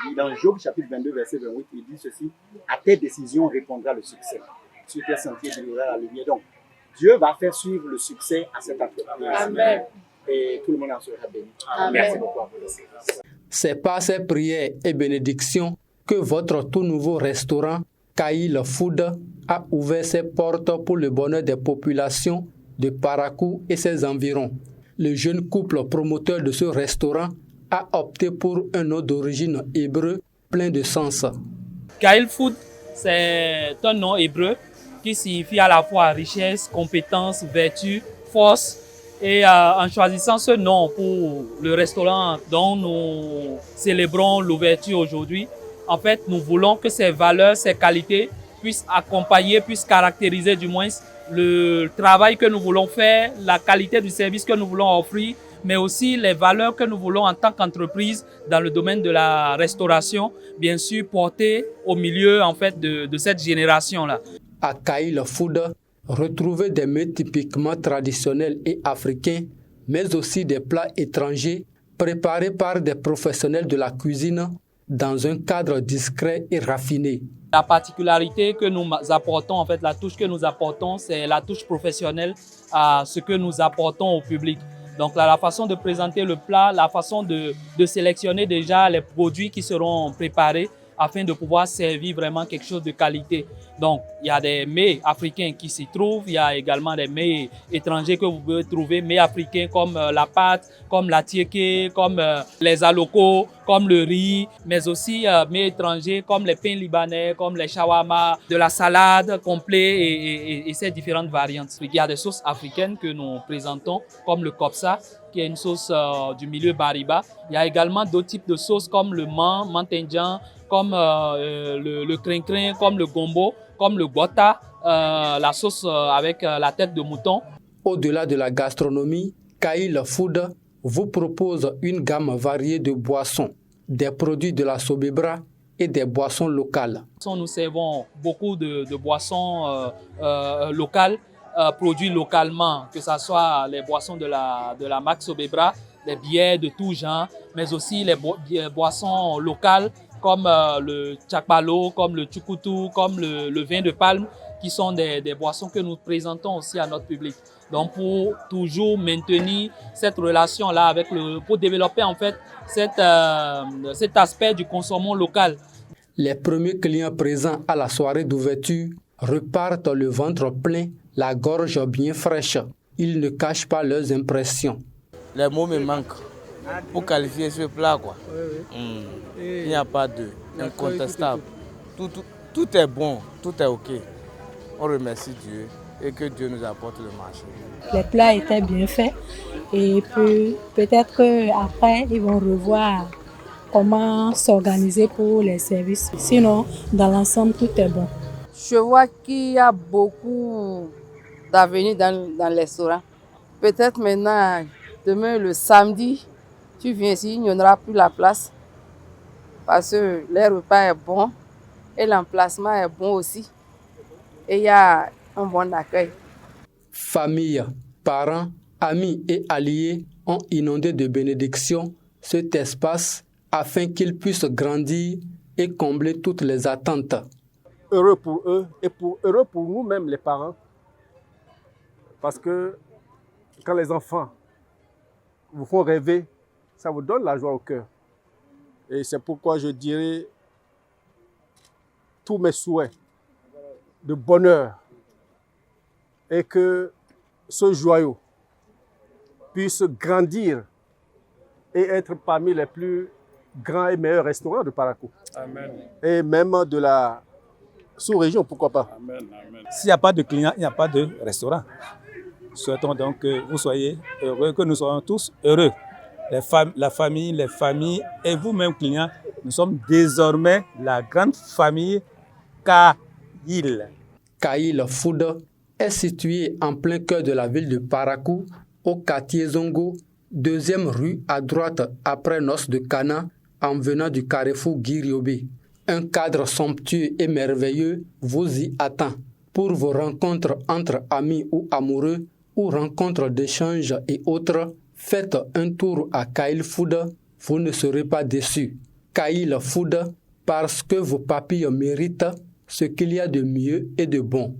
dit dans Job chapitre 22, verset 28, il dit ceci, à tes décisions répondra le succès. Sur tes sentiers brillera la lumière. Donc, Dieu va faire suivre le succès à cette entreprise. Amen. Et tout le monde en sera béni. Amen. Merci beaucoup. C'est par ces prières et bénédictions que votre tout nouveau restaurant, Kail Food, a ouvert ses portes pour le bonheur des populations de Parakou et ses environs. Le jeune couple promoteur de ce restaurant a opté pour un nom d'origine hébreu plein de sens. Kail Food, c'est un nom hébreu qui signifie à la fois richesse, compétence, vertu, force. Et en choisissant ce nom pour le restaurant dont nous célébrons l'ouverture aujourd'hui, en fait, nous voulons que ces valeurs, ces qualités puissent accompagner, puissent caractériser du moins le travail que nous voulons faire, la qualité du service que nous voulons offrir, mais aussi les valeurs que nous voulons en tant qu'entreprise dans le domaine de la restauration, bien sûr porter au milieu en fait de cette génération-là. À Kail Food, retrouvez des mets typiquement traditionnels et africains, mais aussi des plats étrangers préparés par des professionnels de la cuisine dans un cadre discret et raffiné. La particularité que nous apportons, en fait, la touche que nous apportons, c'est la touche professionnelle à ce que nous apportons au public. Donc la façon de présenter le plat, la façon de sélectionner déjà les produits qui seront préparés afin de pouvoir servir vraiment quelque chose de qualité. Donc, il y a des mets africains qui s'y trouvent, il y a également des mets étrangers que vous pouvez trouver, mets africains comme la pâte, comme la tiéké, comme les alocos, comme le riz, mais aussi mets étrangers comme les pains libanais, comme les shawarma, de la salade complète et ces différentes variantes. Il y a des sauces africaines que nous présentons, comme le kopsa, qui est une sauce du milieu bariba. Il y a également d'autres types de sauces comme le menthe comme le crin-crin, comme le gombo, comme le gota, la sauce avec la tête de mouton. Au-delà de la gastronomie, Kail Food vous propose une gamme variée de boissons, des produits de la Sobebra et des boissons locales. Nous servons beaucoup de boissons locales, produits localement, que ce soit les boissons de la marque Sobebra, des bières de tout genre, mais aussi les boissons locales comme le tchakbalo, comme le tchoukoutou, comme le vin de palme, qui sont des boissons que nous présentons aussi à notre public. Donc pour toujours maintenir cette relation-là pour développer en fait cet aspect du consommation local. Les premiers clients présents à la soirée d'ouverture repartent le ventre plein, la gorge bien fraîche. Ils ne cachent pas leurs impressions. Les mots me manquent pour qualifier ce plat, quoi. Il n'y a pas d'incontestable. Tout est bon, tout est OK. On remercie Dieu et que Dieu nous apporte le marché. Les plats étaient bien faits et peut-être qu'après, ils vont revoir comment s'organiser pour les services. Sinon, dans l'ensemble, tout est bon. Je vois qu'il y a beaucoup d'avenir dans le restaurant. Peut-être maintenant, demain, le samedi, tu viens ici, il n'y aura plus la place parce que le repas est bon et l'emplacement est bon aussi. Et il y a un bon accueil. Famille, parents, amis et alliés ont inondé de bénédictions cet espace afin qu'ils puissent grandir et combler toutes les attentes. Heureux pour eux et heureux pour nous-mêmes les parents. Parce que quand les enfants vous font rêver, ça vous donne la joie au cœur. Et c'est pourquoi je dirais tous mes souhaits de bonheur et que ce joyau puisse grandir et être parmi les plus grands et meilleurs restaurants de Parakou. Amen. Et même de la sous-région, pourquoi pas. Amen. Amen. S'il n'y a pas de clients, il n'y a pas de restaurant. Souhaitons donc que vous soyez heureux, que nous soyons tous heureux. La famille, les familles et vous-même clients, nous sommes désormais la grande famille Kail. Kail Food est situé en plein cœur de la ville de Parakou, au quartier Zongo, 2e rue à droite après Noces de Cana, en venant du carrefour Guiriobé. Un cadre somptueux et merveilleux vous y attend. Pour vos rencontres entre amis ou amoureux, ou rencontres d'échanges et autres, faites un tour à Kail Food, vous ne serez pas déçus. Kail Food parce que vos papilles méritent ce qu'il y a de mieux et de bon.